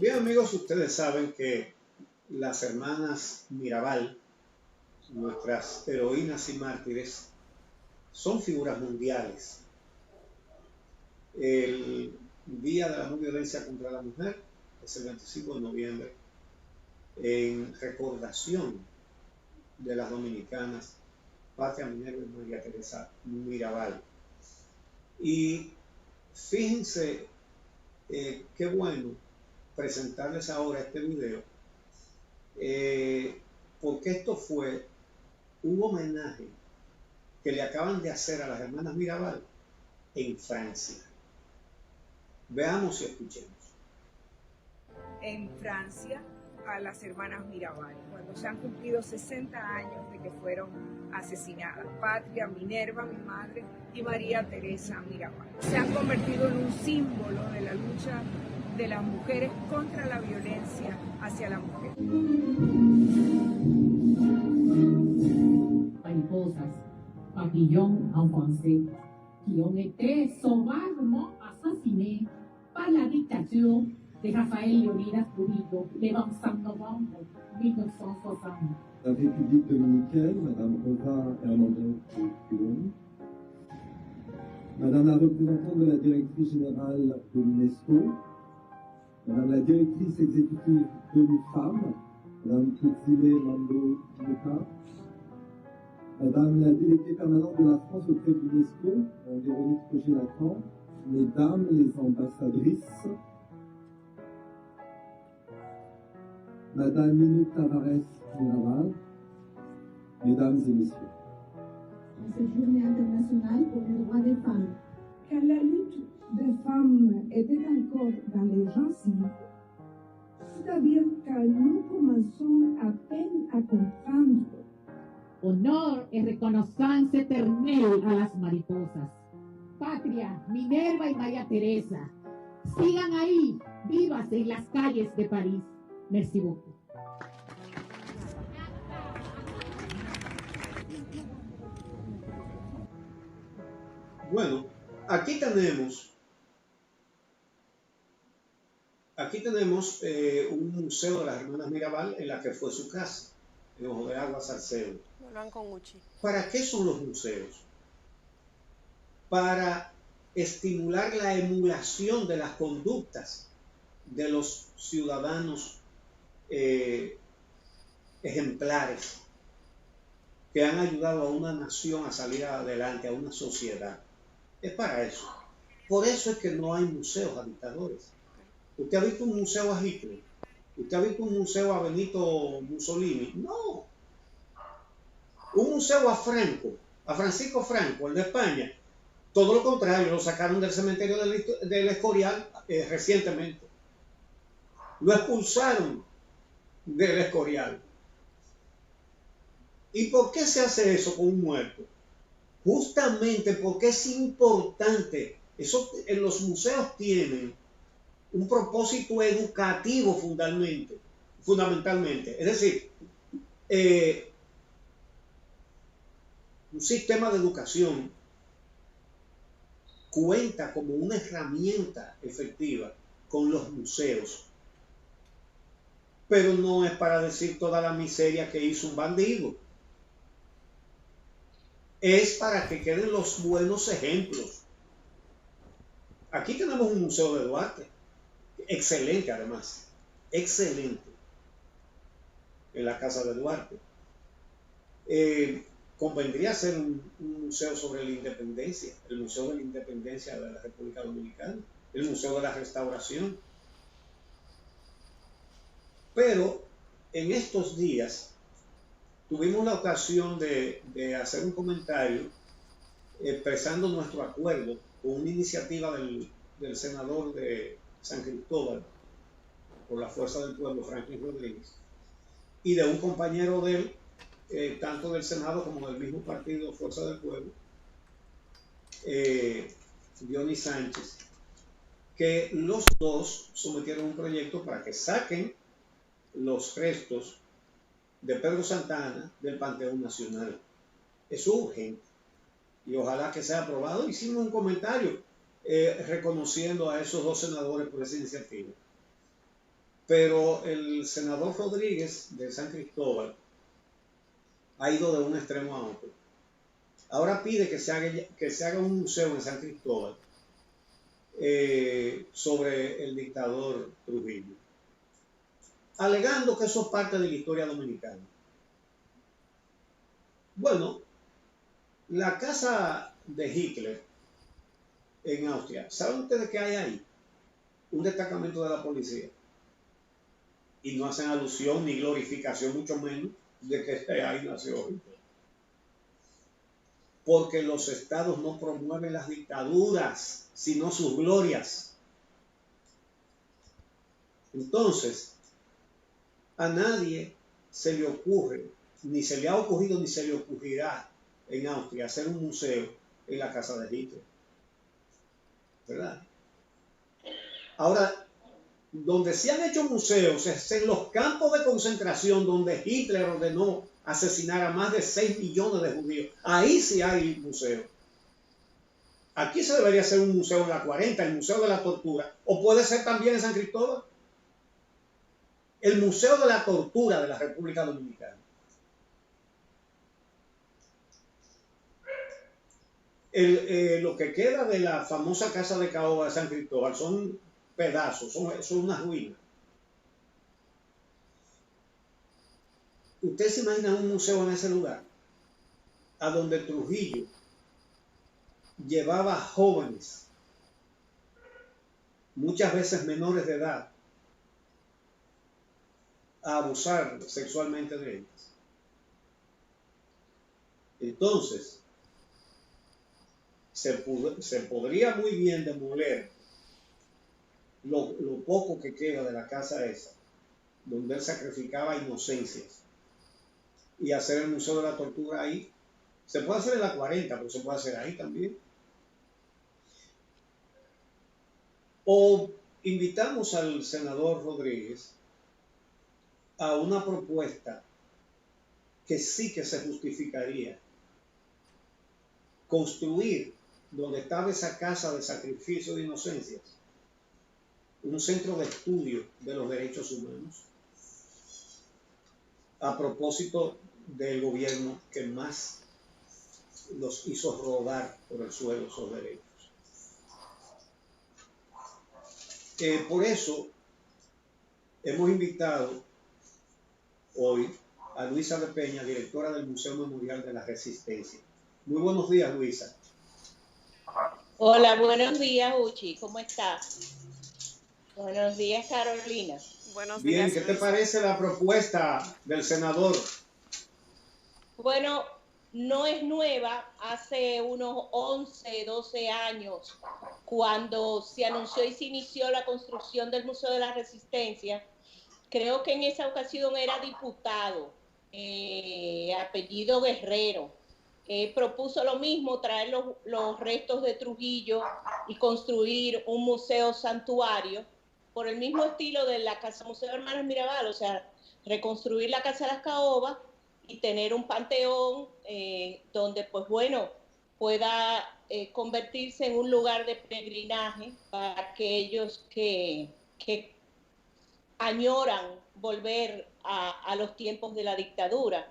Bien, amigos, ustedes saben que las hermanas Mirabal, nuestras heroínas y mártires, son figuras mundiales. El Día de la No Violencia contra la Mujer es el 25 de noviembre, en recordación de las dominicanas Patria Minerva y María Teresa Mirabal. Y fíjense qué bueno presentarles ahora este video, porque esto fue un homenaje que le acaban de hacer a las hermanas Mirabal en Francia. Veamos y escuchemos. En Francia, a las hermanas Mirabal, cuando se han cumplido 60 años de que fueron asesinadas. Patria Minerva, mi madre, y María Teresa Mirabal. Se han convertido en un símbolo de la lucha de las mujeres contra la violencia hacia la mujer. Mariposas, papillons en français, qui ont été sauvagement assassinés par la dictature de Rafael Leonidas Trujillo le 25 novembre 1960. La République dominicaine, Madame Rosa Hernandez Colón, Madame la représentante de la directrice générale de l'UNESCO, Madame la directrice exécutive d'ONU Femmes, Madame Kitsile Mambo Muka, Madame la déléguée permanente de la France auprès de l'UNESCO, Véronique Roger-Lacran, Mesdames les ambassadrices, Madame Minute Tavares Mirabal, Mesdames et Messieurs. En cette journée internationale pour les droits des femmes. Quand la lutte des femmes était encore dans les gencives, c'est-à-dire que nous commençons à peine à comprendre. Honor y reconnaissance éternel a las mariposas. Patria, Minerva y María Teresa. Sigan ahí, vivas en las calles de París. Merci beaucoup. Bueno, aquí tenemos un museo de las hermanas Mirabal en la que fue su casa, en Ojo de Agua, Salcedo. ¿Para qué son los museos? Para estimular la emulación de las conductas de los ciudadanos ejemplares que han ayudado a una nación a salir adelante, a una sociedad. Es para eso. Por eso es que no hay museos a dictadores. ¿Usted ha visto un museo a Hitler? ¿Usted ha visto un museo a Benito Mussolini? No. Un museo a Franco, a Francisco Franco, el de España. Todo lo contrario, lo sacaron del cementerio del Escorial recientemente. Lo expulsaron del Escorial. ¿Y por qué se hace eso con un muerto? Justamente porque es importante. Eso, en los museos tienen un propósito educativo fundamentalmente. Es decir, un sistema de educación cuenta como una herramienta efectiva con los museos. Pero no es para decir toda la miseria que hizo un bandido. Es para que queden los buenos ejemplos. Aquí tenemos un museo de Duarte, excelente además, excelente, en la casa de Duarte. Convendría hacer un museo sobre la independencia, el Museo de la Independencia de la República Dominicana, el Museo de la Restauración. Pero en estos días tuvimos la ocasión de hacer un comentario expresando nuestro acuerdo con una iniciativa del senador de San Cristóbal por la Fuerza del Pueblo, Franklin Rodríguez, y de un compañero de él, tanto del Senado como del mismo partido Fuerza del Pueblo, Dionis Sánchez, que los dos sometieron un proyecto para que saquen los restos de Pedro Santa Anna del Panteón Nacional. Es urgente y ojalá que sea aprobado. Hicimos un comentario reconociendo a esos dos senadores por esa iniciativa. Pero el senador Rodríguez de San Cristóbal ha ido de un extremo a otro. Ahora pide que se haga un museo en San Cristóbal sobre el dictador Trujillo, alegando que eso es parte de la historia dominicana. Bueno, la casa de Hitler en Austria, ¿saben ustedes qué hay ahí? Un destacamento de la policía. Y no hacen alusión ni glorificación, mucho menos, de que ahí nació Hitler. Porque los estados no promueven las dictaduras, sino sus glorias. Entonces, a nadie se le ocurre, ni se le ha ocurrido, ni se le ocurrirá en Austria hacer un museo en la casa de Hitler. ¿Verdad? Ahora, donde se han hecho museos es en los campos de concentración donde Hitler ordenó asesinar a más de 6 millones de judíos. Ahí sí hay museo. Aquí se debería hacer un museo en la 40, el Museo de la Tortura, o puede ser también en San Cristóbal, el Museo de la Tortura de la República Dominicana. Lo que queda de la famosa casa de caoba de San Cristóbal son pedazos, son unas ruinas. ¿Usted se imagina un museo en ese lugar? A donde Trujillo llevaba jóvenes, muchas veces menores de edad, a abusar sexualmente de ellas. Entonces, se podría muy bien demoler lo poco que queda de la casa esa, donde él sacrificaba inocencias, y hacer el Museo de la Tortura ahí. Se puede hacer en la 40, pero se puede hacer ahí también. O invitamos al senador Rodríguez a una propuesta que sí que se justificaría. Construir donde estaba esa casa de sacrificio de inocencias un centro de estudio de los derechos humanos, a propósito del gobierno que más los hizo rodar por el suelo esos derechos. Por eso hemos invitado hoy a Luisa de Peña, directora del Museo Memorial de la Resistencia. Muy buenos días, Luisa. Hola, buenos días, Uchi. ¿Cómo estás? Buenos días, Carolina. Buenos Bien, días, ¿qué te Luisa. parece la propuesta del senador? Bueno, no es nueva. Hace unos 11, 12 años, cuando se anunció y se inició la construcción del Museo de la Resistencia, creo que en esa ocasión era diputado, apellido Guerrero. Propuso lo mismo, traer los restos de Trujillo y construir un museo santuario por el mismo estilo de la Casa Museo de Hermanas Mirabal, o sea, reconstruir la Casa de las Caobas y tener un panteón donde, pues bueno, pueda convertirse en un lugar de peregrinaje para aquellos que añoran volver a los tiempos de la dictadura.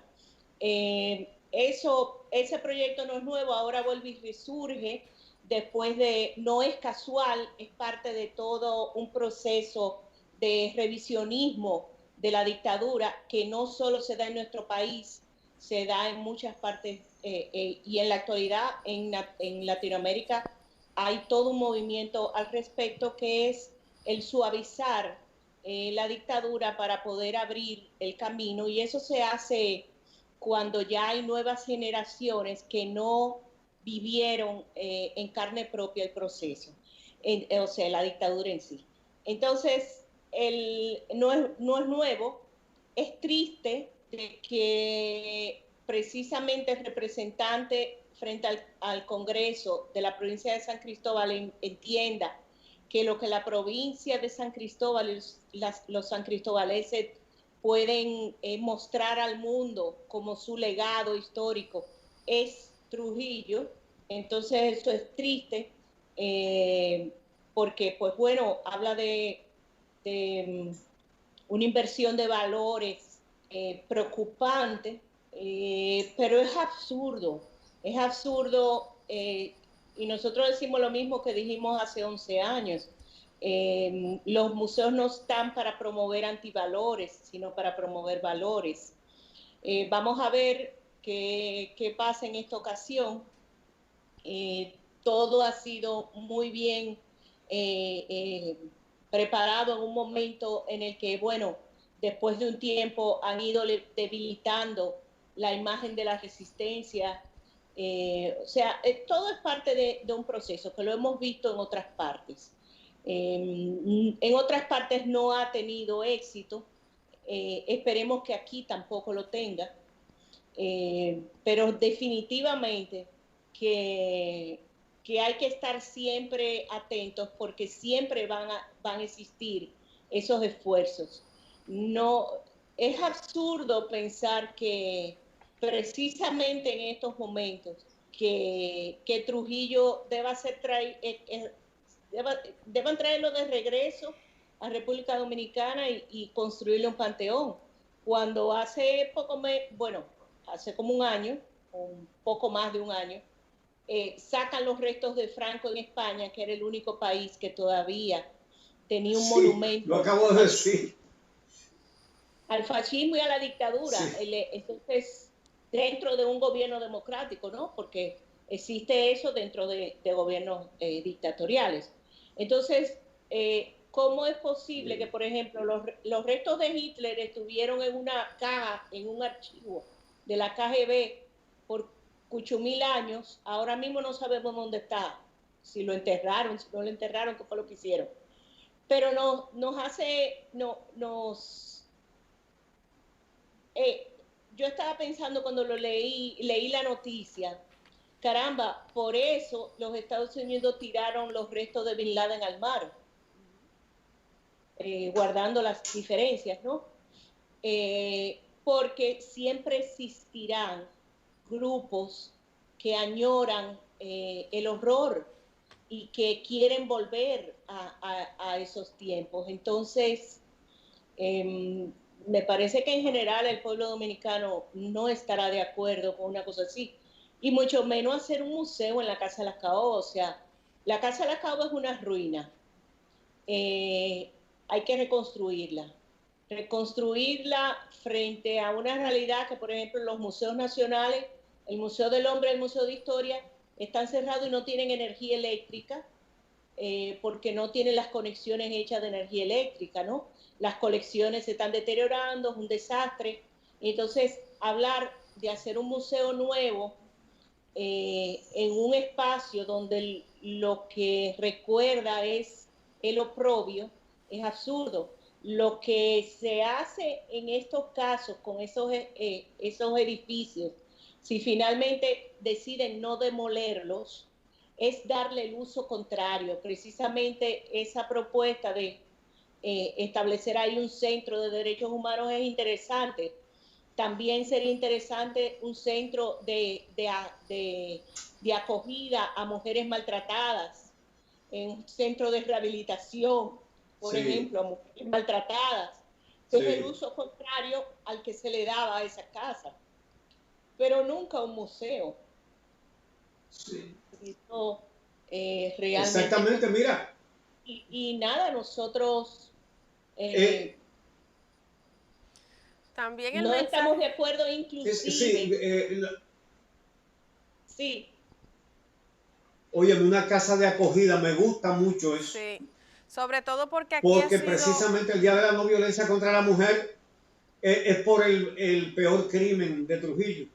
Ese proyecto no es nuevo, ahora vuelve y resurge después de, no es casual, es parte de todo un proceso de revisionismo de la dictadura que no solo se da en nuestro país, se da en muchas partes y en la actualidad en Latinoamérica hay todo un movimiento al respecto que es el suavizar la dictadura para poder abrir el camino, y eso se hace cuando ya hay nuevas generaciones que no vivieron en carne propia el proceso, o sea, la dictadura en sí. Entonces, no es nuevo, es triste de que precisamente el representante frente al Congreso de la provincia de San Cristóbal entienda que lo que la provincia de San Cristóbal, los san cristobaleses pueden mostrar al mundo como su legado histórico es Trujillo. Entonces eso es triste porque pues bueno, habla de una inversión de valores preocupante, pero es absurdo, y nosotros decimos lo mismo que dijimos hace 11 años. Los museos no están para promover antivalores, sino para promover valores. Vamos a ver qué pasa en esta ocasión. Todo ha sido muy bien preparado en un momento en el que, bueno, después de un tiempo han ido debilitando la imagen de la resistencia. Todo es parte de un proceso que lo hemos visto en otras partes. En otras partes no ha tenido éxito. Esperemos que aquí tampoco lo tenga. Pero definitivamente que hay que estar siempre atentos, porque siempre van a existir esos esfuerzos. No, es absurdo pensar que precisamente en estos momentos que Trujillo deban traerlo de regreso a República Dominicana y construirle un panteón, cuando hace como un año, un poco más de un año, sacan los restos de Franco en España, que era el único país que todavía tenía un monumento. Lo acabo de decir. Al fascismo y a la dictadura. Sí. Entonces, dentro de un gobierno democrático, ¿no? Porque existe eso dentro de gobiernos dictatoriales. Entonces, ¿cómo es posible que, por ejemplo, los restos de Hitler estuvieron en una caja, en un archivo de la KGB por 8.000 años? Ahora mismo no sabemos dónde está, si lo enterraron, si no lo enterraron, qué fue lo que hicieron. Pero yo estaba pensando cuando leí la noticia, caramba, por eso los Estados Unidos tiraron los restos de Bin Laden al mar, guardando las diferencias, ¿no? Porque siempre existirán grupos que añoran el horror y que quieren volver a esos tiempos. Entonces, me parece que en general el pueblo dominicano no estará de acuerdo con una cosa así, y mucho menos hacer un museo en la Casa de las Caobas. O sea, la Casa de las Caobas es una ruina. Hay que reconstruirla frente a una realidad que, por ejemplo, los museos nacionales, el Museo del Hombre, el Museo de Historia, están cerrados y no tienen energía eléctrica, porque no tienen las conexiones hechas de energía eléctrica, ¿no? Las colecciones se están deteriorando, es un desastre. Entonces, hablar de hacer un museo nuevo en un espacio donde lo que recuerda es el oprobio, es absurdo. Lo que se hace en estos casos con esos edificios, si finalmente deciden no demolerlos, es darle el uso contrario. Precisamente esa propuesta de establecer ahí un centro de derechos humanos es interesante. También sería interesante un centro de acogida a mujeres maltratadas, un centro de rehabilitación, por ejemplo, a mujeres maltratadas. Es el uso contrario al que se le daba a esa casa, pero nunca un museo. Sí. Eso, realmente, exactamente, mira. Y nada, nosotros también el no mensaje... estamos de acuerdo, inclusive. Sí. Oye, una casa de acogida, me gusta mucho eso. Sí, sobre todo porque aquí porque precisamente el Día de la No Violencia contra la Mujer es por el peor crimen de Trujillo.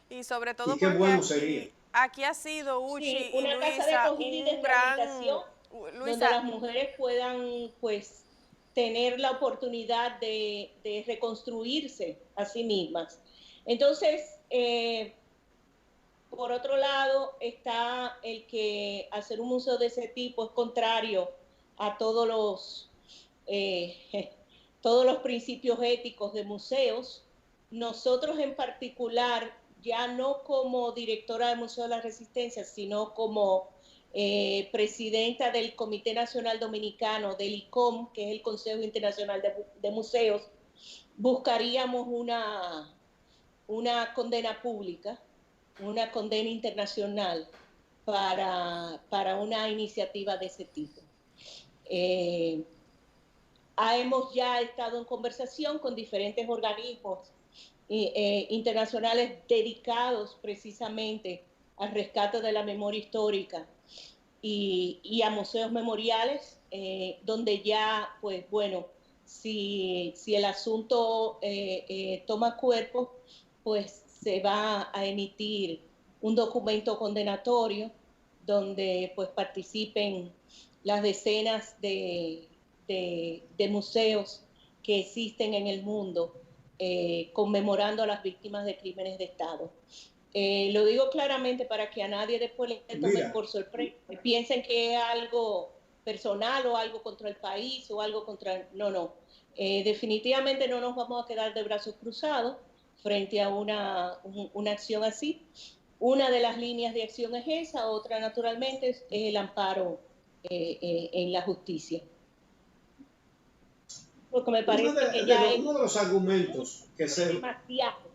Y sobre todo qué porque bueno sería. Aquí ha sido, Uchi y una casa de Luisa, acogida y de rehabilitación donde las mujeres puedan, pues, tener la oportunidad de reconstruirse a sí mismas. Entonces, por otro lado, está el que hacer un museo de ese tipo es contrario a todos los principios éticos de museos. Nosotros en particular, ya no como directora del Museo de la Resistencia, sino como presidenta del Comité Nacional Dominicano, del ICOM, que es el Consejo Internacional de Museos, buscaríamos una condena pública, una condena internacional para una iniciativa de ese tipo. Hemos ya estado en conversación con diferentes organismos internacionales dedicados precisamente al rescate de la memoria histórica y a museos memoriales, donde ya, pues bueno, si el asunto toma cuerpo, pues se va a emitir un documento condenatorio donde pues participen las decenas de museos que existen en el mundo, conmemorando a las víctimas de crímenes de Estado. Lo digo claramente para que a nadie después le tomen por sorpresa, piensen que es algo personal o algo contra el país o algo contra... No. Definitivamente no nos vamos a quedar de brazos cruzados frente a una acción así. Una de las líneas de acción es esa, otra naturalmente es el amparo en la justicia. Porque me parece que ya uno de los argumentos que se... demasiado.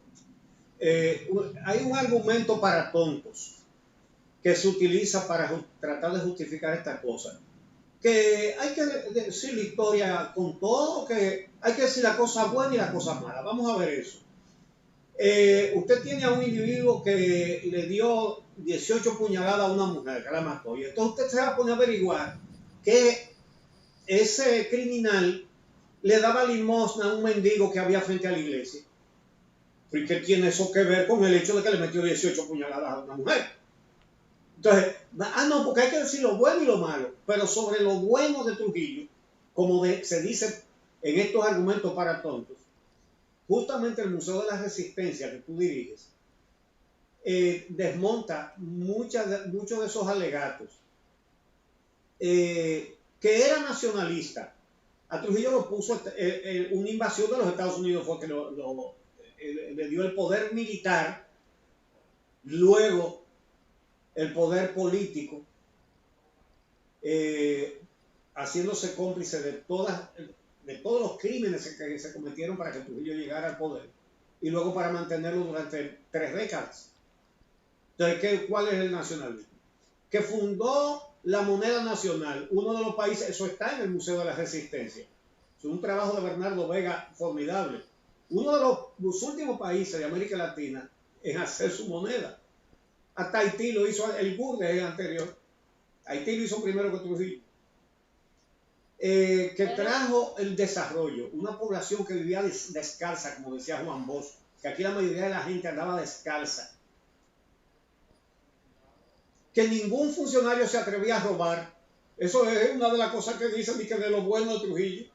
Hay un argumento para tontos que se utiliza para tratar de justificar esta cosa. Que hay que decir la historia con todo, que hay que decir la cosa buena y la cosa mala. Vamos a ver eso. Usted tiene a un individuo que le dio 18 puñaladas a una mujer, que la mató. Y entonces usted se va a poner a averiguar que ese criminal le daba limosna a un mendigo que había frente a la iglesia. ¿Y qué tiene eso que ver con el hecho de que le metió 18 puñaladas a una mujer? Entonces, no, porque hay que decir lo bueno y lo malo. Pero sobre lo bueno de Trujillo, como se dice en estos argumentos para tontos, justamente el Museo de la Resistencia que tú diriges, desmonta muchos de esos alegatos. Que era nacionalista. A Trujillo lo puso una invasión de los Estados Unidos, fue que le dio el poder militar, luego el poder político, haciéndose cómplice de todos los crímenes que se cometieron para que Trujillo llegara al poder, y luego para mantenerlo durante 3 décadas. Entonces, ¿cuál es el nacionalismo? Que fundó la moneda nacional, uno de los países, eso está en el Museo de la Resistencia. Es un trabajo de Bernardo Vega formidable. Uno de los últimos países de América Latina en hacer su moneda. Hasta Haití lo hizo, el Gurde anterior. Haití lo hizo primero que Trujillo. Que trajo el desarrollo, una población que vivía descalza, como decía Juan Bosch, que aquí la mayoría de la gente andaba descalza. Que ningún funcionario se atrevía a robar. Eso es una de las cosas que dicen y que de lo bueno de Trujillo.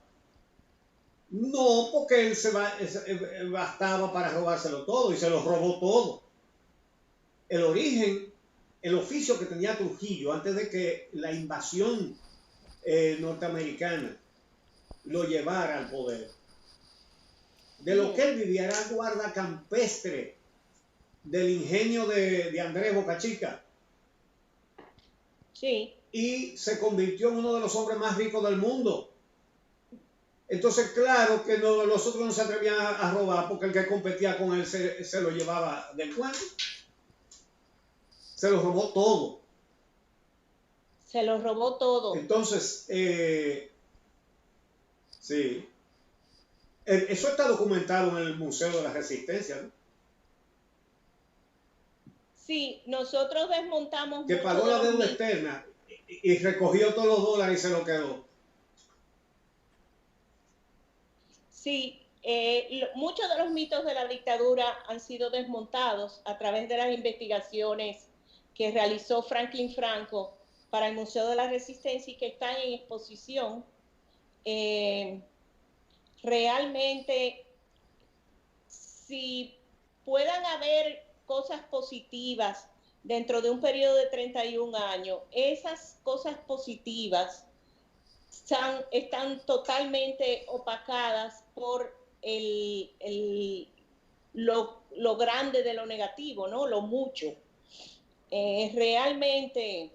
No, porque él bastaba para robárselo todo y se lo robó todo. El origen, el oficio que tenía Trujillo antes de que la invasión norteamericana lo llevara al poder, de lo que él vivía, era guarda campestre del ingenio de Andrés Bocachica. Sí. Y se convirtió en uno de los hombres más ricos del mundo. Entonces, claro que los otros no se atrevían a robar porque el que competía con él se lo llevaba del cuento. Se lo robó todo. Se lo robó todo. Entonces, sí. Eso está documentado en el Museo de la Resistencia, ¿no? Sí, nosotros desmontamos... Que pagó la deuda externa y recogió todos los dólares y se lo quedó. Sí, muchos de los mitos de la dictadura han sido desmontados a través de las investigaciones que realizó Franklin Franco para el Museo de la Resistencia y que están en exposición. Realmente, si puedan haber cosas positivas dentro de un periodo de 31 años, esas cosas positivas están totalmente opacadas por lo grande de lo negativo, ¿no? Lo mucho. Realmente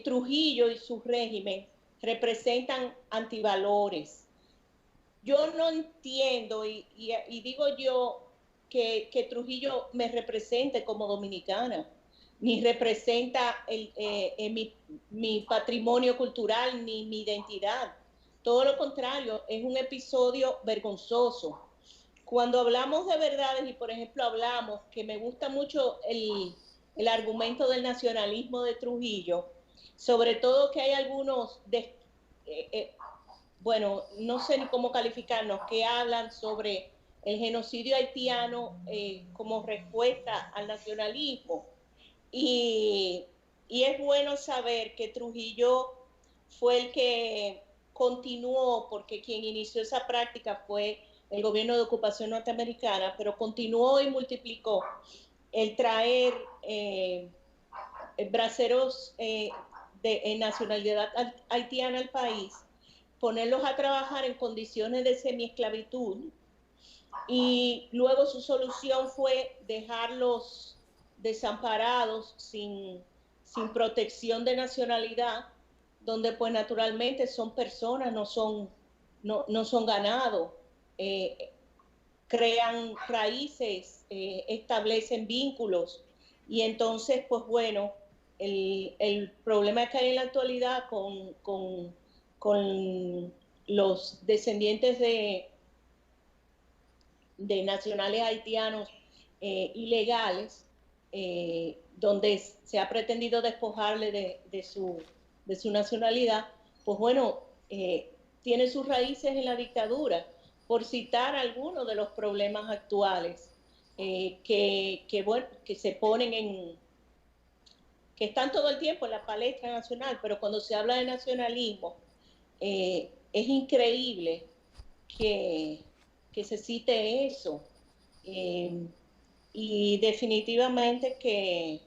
Trujillo y su régimen representan antivalores. Yo no entiendo, y digo yo, que Trujillo me represente como dominicana, ni representa mi patrimonio cultural, ni mi identidad. Todo lo contrario, es un episodio vergonzoso. Cuando hablamos de verdades, y por ejemplo hablamos, que me gusta mucho el argumento del nacionalismo de Trujillo, sobre todo que hay algunos, bueno, no sé ni cómo calificarnos, que hablan sobre el genocidio haitiano como respuesta al nacionalismo. Y es bueno saber que Trujillo fue el que continuó, porque quien inició esa práctica fue el gobierno de ocupación norteamericana, pero continuó y multiplicó el traer braceros de nacionalidad haitiana al país, ponerlos a trabajar en condiciones de semiesclavitud, y luego su solución fue dejarlos desamparados, sin protección de nacionalidad, donde pues naturalmente son personas, no son ganado, crean raíces, establecen vínculos, y entonces pues bueno, el problema que hay en la actualidad con los descendientes de nacionales haitianos ilegales, donde se ha pretendido despojarle de su nacionalidad, pues bueno, tiene sus raíces en la dictadura, por citar algunos de los problemas actuales que se ponen que están todo el tiempo en la palestra nacional, pero cuando se habla de nacionalismo, es increíble que se cite eso. Y definitivamente que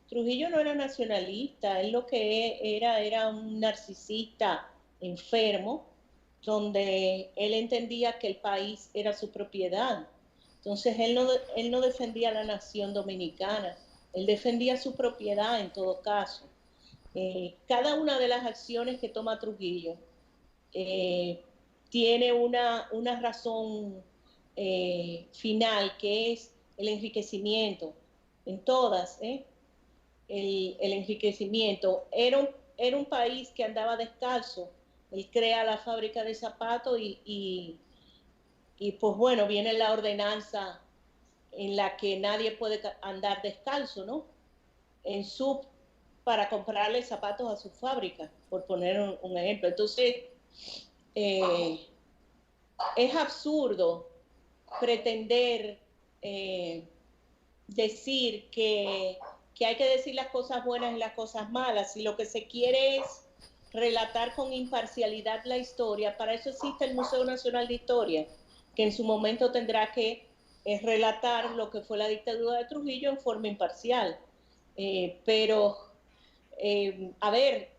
Trujillo no era nacionalista, él lo que era un narcisista enfermo, donde él entendía que el país era su propiedad. Entonces él no defendía a la nación dominicana, él defendía su propiedad en todo caso. Cada una de las acciones que toma Trujillo tiene una razón final, que es el enriquecimiento, en todas, el enriquecimiento. Era un país que andaba descalzo. Él crea la fábrica de zapatos y pues bueno, viene la ordenanza en la que nadie puede andar descalzo, ¿no? Para comprarle zapatos a su fábrica, por poner un ejemplo. Entonces, es absurdo pretender decir que hay que decir las cosas buenas y las cosas malas. Si lo que se quiere es relatar con imparcialidad la historia, para eso existe el Museo Nacional de Historia, que en su momento tendrá que relatar lo que fue la dictadura de Trujillo en forma imparcial. Pero, a ver,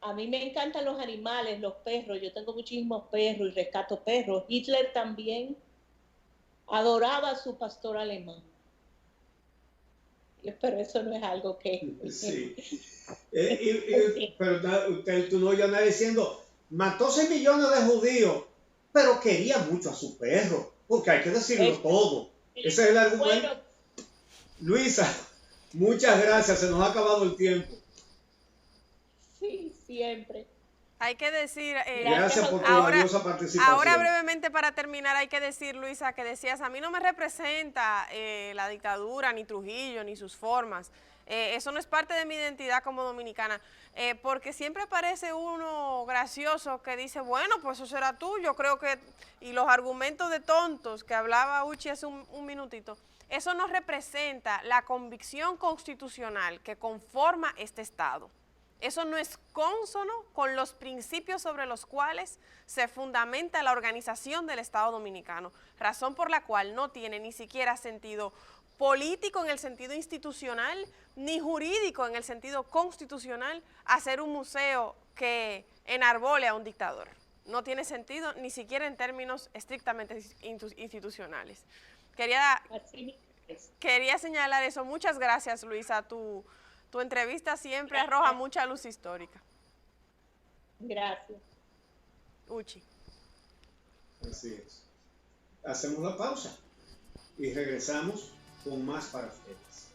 a mí me encantan los animales, los perros. Yo tengo muchísimos perros y rescato perros. Hitler también adoraba a su pastor alemán. Pero eso no es algo que... Sí. Pero tú no oyes a nadie diciendo, mató 6 millones de judíos, pero quería mucho a su perro, porque hay que decirlo todo. Ese es el argumento. Bueno, Luisa, muchas gracias, se nos ha acabado el tiempo. Sí, siempre. Hay que decir, gracias por tu valiosa participación. Ahora brevemente para terminar hay que decir, Luisa, que decías, a mí no me representa la dictadura, ni Trujillo, ni sus formas. Eso no es parte de mi identidad como dominicana, porque siempre aparece uno gracioso que dice, bueno, pues eso será tú, yo creo que, y los argumentos de tontos que hablaba Uchi hace un minutito, eso no representa la convicción constitucional que conforma este Estado. Eso no es cónsono con los principios sobre los cuales se fundamenta la organización del Estado Dominicano, razón por la cual no tiene ni siquiera sentido político en el sentido institucional, ni jurídico en el sentido constitucional, hacer un museo que enarbole a un dictador. No tiene sentido ni siquiera en términos estrictamente institucionales. Quería Quería señalar eso. Muchas gracias, Luisa. Tu entrevista siempre arroja mucha luz histórica. Gracias. Uchi. Así es. Hacemos la pausa y regresamos con más para ustedes.